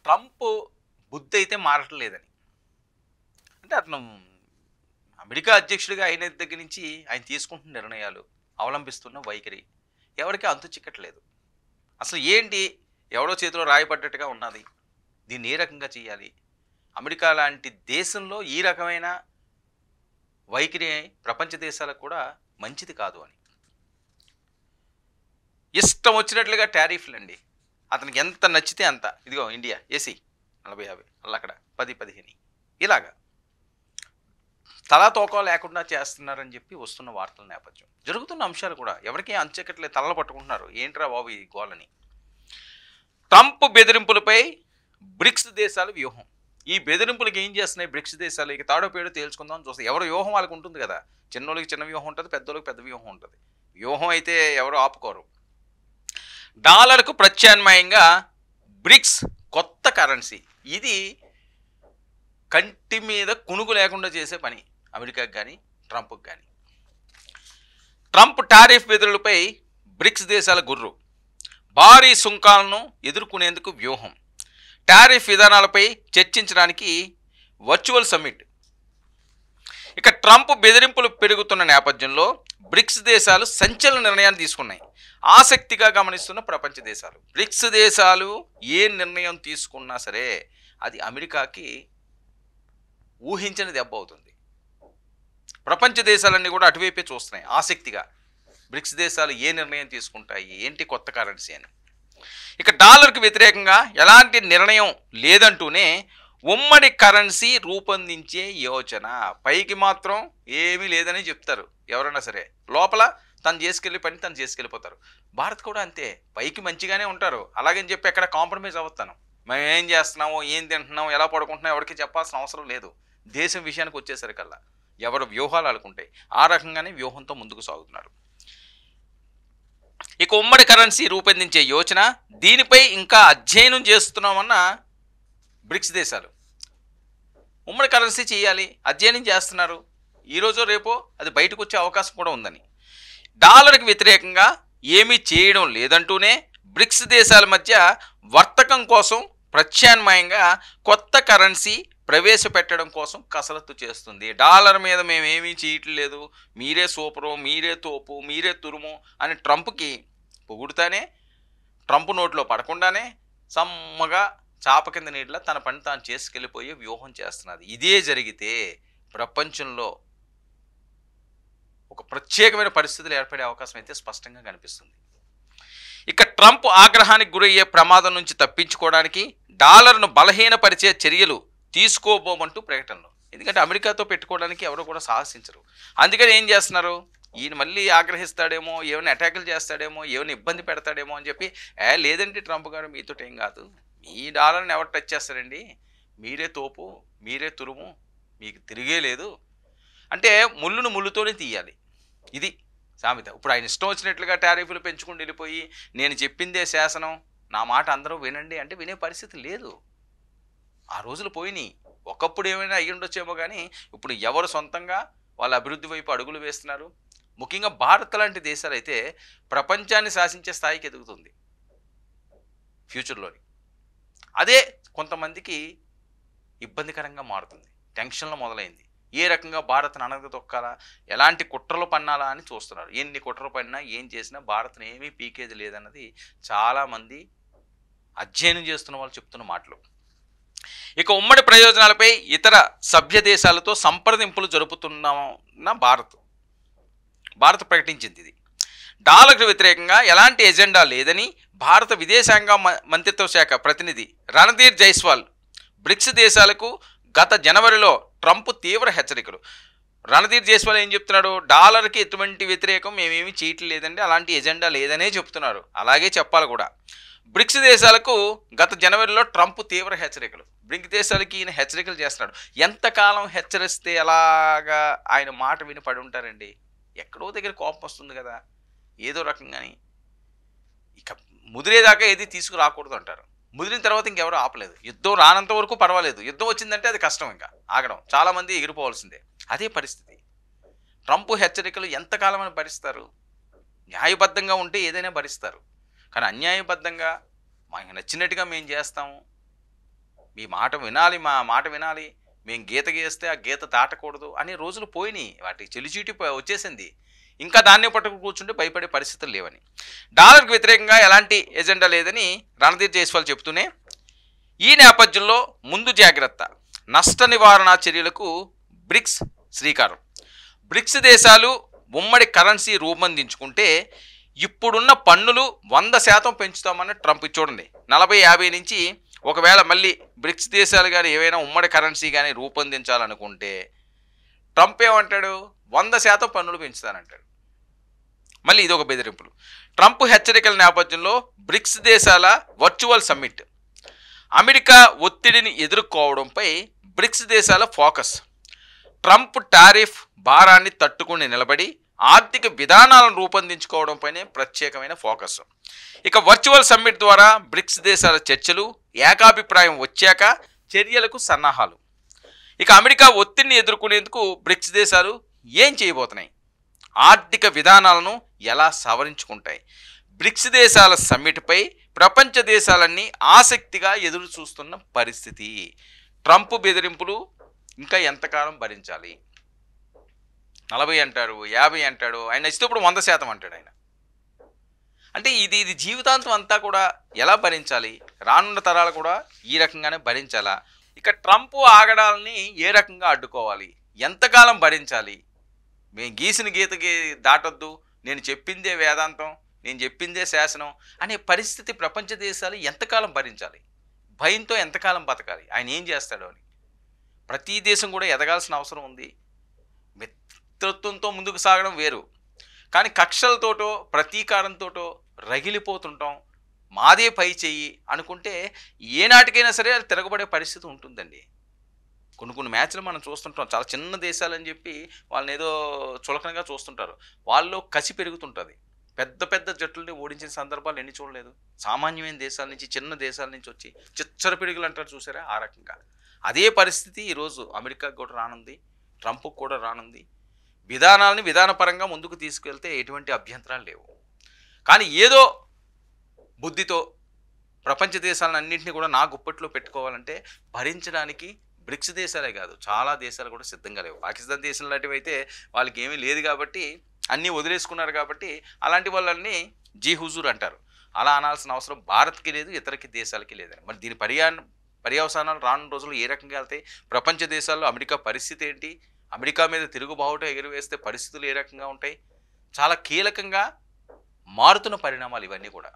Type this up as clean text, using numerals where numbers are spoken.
Trump బుద్ధి అయితే మారట్లేదని. అంటే అతను అమెరికా అధ్యక్షుడిగా అయిన దగ్గర నుంచి ఆయన తీసుకుంటున్న నిర్ణయాలు, అవలంబిస్తున్న వైఖరి ఎవరికీ అంతు చిక్కట్లేదు. అసలు ఏంటి? ఎవడో చేతిలో రాయపడ్డట్టుగా ఉన్నది. దీన్ని ఏ రకంగా చేయాలి? అమెరికా లాంటి దేశంలో ఈ రకమైన వైఖరి ప్రపంచ దేశాలకు కూడా మంచిది కాదు అని. ఇష్టం వచ్చినట్లుగా టారిఫ్లండి. అతనికి ఎంత నచ్చితే అంత. ఇదిగో ఇండియా ఏసీ 40-50, అక్కడ 10-15 ఇలాగా తలా తోక లేకుండా చేస్తున్నారని చెప్పి వస్తున్న వార్తల నేపథ్యం, జరుగుతున్న అంశాలు కూడా ఎవరికీ అంచెక్కట్లేదు. తలలు పట్టుకుంటున్నారు. ఏంట్రా బాబు ఈ గోలని. ట్రంప్ బెదిరింపులపై బ్రిక్స్ దేశాల వ్యూహం. ఈ బెదిరింపులకి ఏం చేస్తున్నాయి బ్రిక్స్ దేశాలు? ఇక తాడో పేడో తేల్చుకుందాం అని చూస్తే ఎవరు వ్యూహం వాళ్ళకి ఉంటుంది కదా. చిన్నోళ్ళకి చిన్న వ్యూహం ఉంటుంది, పెద్దోళ్ళకి పెద్ద వ్యూహం ఉంటుంది. వ్యూహం అయితే ఎవరు ఆపుకోరు. డాలర్కు ప్రత్యామ్నాయంగా బ్రిక్స్ కొత్త కరెన్సీ. ఇది కంటి మీద కునుకు లేకుండా చేసే పని అమెరికాకి కానీ ట్రంప్కి కానీ. ట్రంప్ టారిఫ్ బెదిరింపులపై బ్రిక్స్ దేశాల గుర్రు. భారీ సుంకాలను ఎదుర్కొనేందుకు వ్యూహం. టారిఫ్ విధానాలపై చర్చించడానికి వర్చువల్ సమ్మిట్. ఇక ట్రంప్ బెదిరింపులు పెరుగుతున్న నేపథ్యంలో బ్రిక్స్ దేశాలు సంచలన నిర్ణయాలు తీసుకున్నాయి. ఆసక్తిగా గమనిస్తున్న ప్రపంచ దేశాలు. బ్రిక్స్ దేశాలు ఏ నిర్ణయం తీసుకున్నా సరే అది అమెరికాకి ఊహించని దెబ్బ అవుతుంది. ప్రపంచ దేశాలన్నీ కూడా అటువైపే చూస్తున్నాయి ఆసక్తిగా. బ్రిక్స్ దేశాలు ఏ నిర్ణయం తీసుకుంటాయి, ఏంటి కొత్త కరెన్సీ అని. ఇక డాలర్కి వ్యతిరేకంగా ఎలాంటి నిర్ణయం లేదంటూనే ఉమ్మడి కరెన్సీ రూపొందించే యోచన. పైకి మాత్రం ఏమీ లేదని చెప్తారు ఎవరైనా సరే, లోపల తను చేసుకెళ్ళి పని తను చేసుకెళ్ళిపోతారు. భారత్ కూడా అంతే, పైకి మంచిగానే ఉంటారు, అలాగని చెప్పి ఎక్కడ కాంప్రమైజ్ అవ్వతాను. మేము ఏం చేస్తున్నామో, ఏం తింటున్నామో, ఎలా పడుకుంటున్నామో ఎవరికి చెప్పాల్సిన అవసరం లేదు. దేశం విషయానికి వచ్చేసరికల్లా ఎవరు వ్యూహాలు అనుకుంటాయి ఆ రకంగానే వ్యూహంతో ముందుకు సాగుతున్నారు. ఇక ఉమ్మడి కరెన్సీ రూపొందించే యోచన, దీనిపై ఇంకా అధ్యయనం చేస్తున్నామన్న బ్రిక్స్ దేశాలు. ఉమ్మడి కరెన్సీ చేయాలి, అధ్యయనం చేస్తున్నారు. ఈరోజో రేపో అది బయటకు వచ్చే అవకాశం కూడా ఉందని. డాలర్కి వ్యతిరేకంగా ఏమీ చేయడం లేదంటూనే బ్రిక్స్ దేశాల మధ్య వర్తకం కోసం ప్రత్యామ్నాయంగా కొత్త కరెన్సీ ప్రవేశపెట్టడం కోసం కసరత్తు చేస్తుంది. డాలర్ మీద మేమేమీ చేయట్లేదు, మీరే సూపరు, మీరే తోపు, మీరే తురుము అని ట్రంప్కి పొగుడుతానే, ట్రంప్ నోట్లో పడకుండానే సమ్మగా చాప కింద నీటిలో తన పని తాను చేసుకెళ్ళిపోయే వ్యూహం చేస్తున్నది. ఇదే జరిగితే ప్రపంచంలో ఒక ప్రత్యేకమైన పరిస్థితులు ఏర్పడే అవకాశం అయితే స్పష్టంగా కనిపిస్తుంది. ఇక ట్రంప్ ఆగ్రహానికి గురయ్యే ప్రమాదం నుంచి తప్పించుకోవడానికి డాలర్ను బలహీనపరిచే చర్యలు తీసుకోబోమంటూ ప్రకటనలు. ఎందుకంటే అమెరికాతో పెట్టుకోవడానికి ఎవరు కూడా సాహసించరు. అందుకని ఏం చేస్తున్నారు, ఈయన మళ్ళీ ఆగ్రహిస్తాడేమో, ఏమైనా అటాకులు చేస్తాడేమో, ఏమైనా ఇబ్బంది పెడతాడేమో అని చెప్పి, లేదండి ట్రంప్ గారు మీతో ఏం కాదు, మీ డాలర్ని ఎవరు టచ్ చేస్తారండి, మీరే తోపు, మీరే తురుము, మీకు తిరిగే లేదు అంటే ముళ్ళును ముళ్ళుతోనే తీయాలి. ఇది సామెత. ఇప్పుడు ఆయన ఇష్టం వచ్చినట్లుగా టారిఫ్లు పెంచుకుని వెళ్ళిపోయి నేను చెప్పిందే శాసనం, నా మాట అందరూ వినండి అంటే వినే పరిస్థితి లేదు. ఆ రోజులు పోయినాయి. ఒకప్పుడు ఏమైనా అయ్యి ఉండొచ్చేమో కానీ ఇప్పుడు ఎవరు సొంతంగా వాళ్ళ అభివృద్ధి వైపు అడుగులు వేస్తున్నారు. ముఖ్యంగా భారత్ లాంటి దేశాలు అయితే ప్రపంచాన్ని శాసించే స్థాయికి ఎదుగుతుంది ఫ్యూచర్లోని. అదే కొంతమందికి ఇబ్బందికరంగా మారుతుంది. టెన్షన్లో మొదలైంది. ఏ రకంగా భారత్ను అనగదొక్కాలా, ఎలాంటి కుట్రలు పన్నాలా అని చూస్తున్నారు. ఎన్ని కుట్రలు పడినా ఏం చేసినా భారత్ను ఏమీ పీకేది లేదన్నది చాలామంది అధ్యయనం చేస్తున్న వాళ్ళు చెప్తున్న మాటలు. ఇక ఉమ్మడి ప్రయోజనాలపై ఇతర సభ్య దేశాలతో సంప్రదింపులు జరుపుతున్న భారత్ ప్రకటించింది. ఇది డాలర్కు వ్యతిరేకంగా ఎలాంటి ఎజెండా లేదని భారత విదేశాంగ మంత్రిత్వ శాఖ ప్రతినిధి రణధీర్ జైస్వాల్ బ్రిక్స్ దేశాలకు గత జనవరిలో ట్రంప్ తీవ్ర హెచ్చరికలు. రణధీర్ జైస్వాల్ ఏం చెప్తున్నాడు, డాలర్కి ఎటువంటి వ్యతిరేకం మేమేమీ చేయట్లేదండి, అలాంటి ఎజెండా లేదనే చెప్తున్నారు. అలాగే చెప్పాలి కూడా. బ్రిక్స్ దేశాలకు గత జనవరిలో ట్రంప్ తీవ్ర హెచ్చరికలు. బ్రిక్స్ దేశాలకి ఈయన హెచ్చరికలు చేస్తున్నాడు. ఎంతకాలం హెచ్చరిస్తే ఎలాగా ఆయన మాట విని పడి ఉంటారండి. ఎక్కడో దగ్గర కోపం వస్తుంది కదా ఏదో రకంగాని. ఇక ముదిరేదాకా ఏది తీసుకురాకూడదు అంటారు. ముదిరిన తర్వాత ఇంకెవరూ ఆపలేదు. యుద్ధం రానంత వరకు పర్వాలేదు, యుద్ధం వచ్చిందంటే అది కష్టం, ఇంకా ఆగడం. చాలామంది ఎగిరిపోవాల్సిందే. అదే పరిస్థితి. ట్రంప్ హెచ్చరికలు ఎంతకాలం అని భరిస్తారు? న్యాయబద్ధంగా ఉంటే ఏదైనా భరిస్తారు. కానీ అన్యాయబద్ధంగా మాకు నచ్చినట్టుగా మేము చేస్తాము, మీ మాట వినాలి, మా మాట వినాలి, మేము గీత గీస్తే ఆ గీత దాటకూడదు అనే రోజులు పోయినాయి. వాటికి చెలిచీటి వచ్చేసింది. ఇంకా దాన్నే పట్టుకు కూర్చుంటే భయపడే పరిస్థితులు లేవని. డాలర్కి వ్యతిరేకంగా ఎలాంటి ఎజెండా లేదని రణధీర్ జైస్వాల్ చెబుతూనే, ఈ నేపథ్యంలో ముందు జాగ్రత్త నష్ట నివారణ చర్యలకు బ్రిక్స్ శ్రీకారం. బ్రిక్స్ దేశాలు ఉమ్మడి కరెన్సీ రూపొందించుకుంటే ఇప్పుడున్న పన్నులు 100% పెంచుతామని ట్రంప్ చూడండి 40-50 నుంచి ఒకవేళ మళ్ళీ బ్రిక్స్ దేశాలు కానీ ఏవైనా ఉమ్మడి కరెన్సీ కానీ రూపొందించాలనుకుంటే ట్రంప్ ఏమంటాడు, 100% పన్నులు పెంచుతానంటాడు. మళ్ళీ ఇది ఒక బెదిరింపులు. ట్రంప్ హెచ్చరికల నేపథ్యంలో బ్రిక్స్ దేశాల వర్చువల్ సమ్మిట్. అమెరికా ఒత్తిడిని ఎదుర్కోవడంపై బ్రిక్స్ దేశాల ఫోకస్. ట్రంప్ టారిఫ్ భారాన్ని తట్టుకుని నిలబడి ఆర్థిక విధానాలను రూపొందించుకోవడంపైనే ప్రత్యేకమైన ఫోకస్. ఇక వర్చువల్ సమ్మిట్ ద్వారా బ్రిక్స్ దేశాల చర్చలు, ఏకాభిప్రాయం వచ్చాక చర్యలకు సన్నాహాలు. ఇక అమెరికా ఒత్తిడిని ఎదుర్కొనేందుకు బ్రిక్స్ దేశాలు ఏం చేయబోతున్నాయి, ఆర్థిక విధానాలను ఎలా సవరించుకుంటాయి, బ్రిక్స్ దేశాల సమ్మిట్పై ప్రపంచ దేశాలన్నీ ఆసక్తిగా ఎదురు చూస్తున్న పరిస్థితి. ట్రంప్ బెదిరింపులు ఇంకా ఎంతకాలం భరించాలి? 40 అంటాడు, 50 అంటాడు, ఆయన ఇష్టప్పుడు 100% అంటాడు ఆయన. అంటే ఇది జీవితాంతం అంతా కూడా ఎలా భరించాలి? రానున్న తరాలు కూడా ఈ రకంగానే భరించాలా? ఇక ట్రంప్ ఆగడాలని ఏ రకంగా అడ్డుకోవాలి? ఎంతకాలం భరించాలి? మేము గీసిన గీతకి దాటొద్దు, నేను చెప్పిందే వేదాంతం, నేను చెప్పిందే శాసనం అనే పరిస్థితి ప్రపంచ దేశాలు ఎంతకాలం భరించాలి? భయంతో ఎంతకాలం బతకాలి? ఆయన ఏం చేస్తాడో అని. ప్రతి దేశం కూడా ఎదగాల్సిన అవసరం ఉంది. మిత్రత్వంతో ముందుకు సాగడం వేరు, కానీ కక్షలతోటో ప్రతీకారంతోటో రగిలిపోతుంటాం, మాదే పై చెయ్యి అనుకుంటే ఏనాటికైనా సరే అది తిరగబడే పరిస్థితి ఉంటుందండి. కొన్ని మ్యాచ్లు మనం చూస్తుంటాం, చాలా చిన్న దేశాలని చెప్పి వాళ్ళని ఏదో చులకనగా చూస్తుంటారు. వాళ్ళు కసి పెరుగుతుంటుంది. పెద్ద జట్లని ఓడించిన సందర్భాలు ఎన్ని చూడలేదు? సామాన్యమైన దేశాల నుంచి, చిన్న దేశాల నుంచి వచ్చి చిచ్చర పిడుగులు అంటారు చూసారా, ఆ రకంగా. అదే పరిస్థితి ఈరోజు అమెరికాకు కూడా రానుంది, ట్రంప్కి కూడా రానుంది. విధానాలని విధానపరంగా ముందుకు తీసుకెళ్తే ఎటువంటి అభ్యంతరాలు లేవు. కానీ ఏదో బుద్ధితో ప్రపంచ దేశాలన్నింటినీ కూడా నా గుప్పట్లో పెట్టుకోవాలంటే భరించడానికి బ్రిక్స్ దేశాలే కాదు, చాలా దేశాలు కూడా సిద్ధంగా లేవు. పాకిస్తాన్ దేశం లాంటివి అయితే వాళ్ళకి ఏమీ లేదు కాబట్టి అన్నీ వదిలేసుకున్నారు కాబట్టి అలాంటి వాళ్ళని జీ హుజూర్ అంటారు. అలా అనాల్సిన అవసరం భారత్కి లేదు, ఇతరకి దేశాలకి లేదని. మరి దీని పర్యవసానాలు రానున్న రోజుల్లో ఏ రకంగా వెళ్తాయి? ప్రపంచ దేశాల్లో అమెరికా పరిస్థితి ఏంటి? అమెరికా మీద తిరుగుబావుట ఎగురవేస్తే పరిస్థితులు ఏ రకంగా ఉంటాయి? చాలా కీలకంగా మారుతున్న పరిణామాలు ఇవన్నీ కూడా.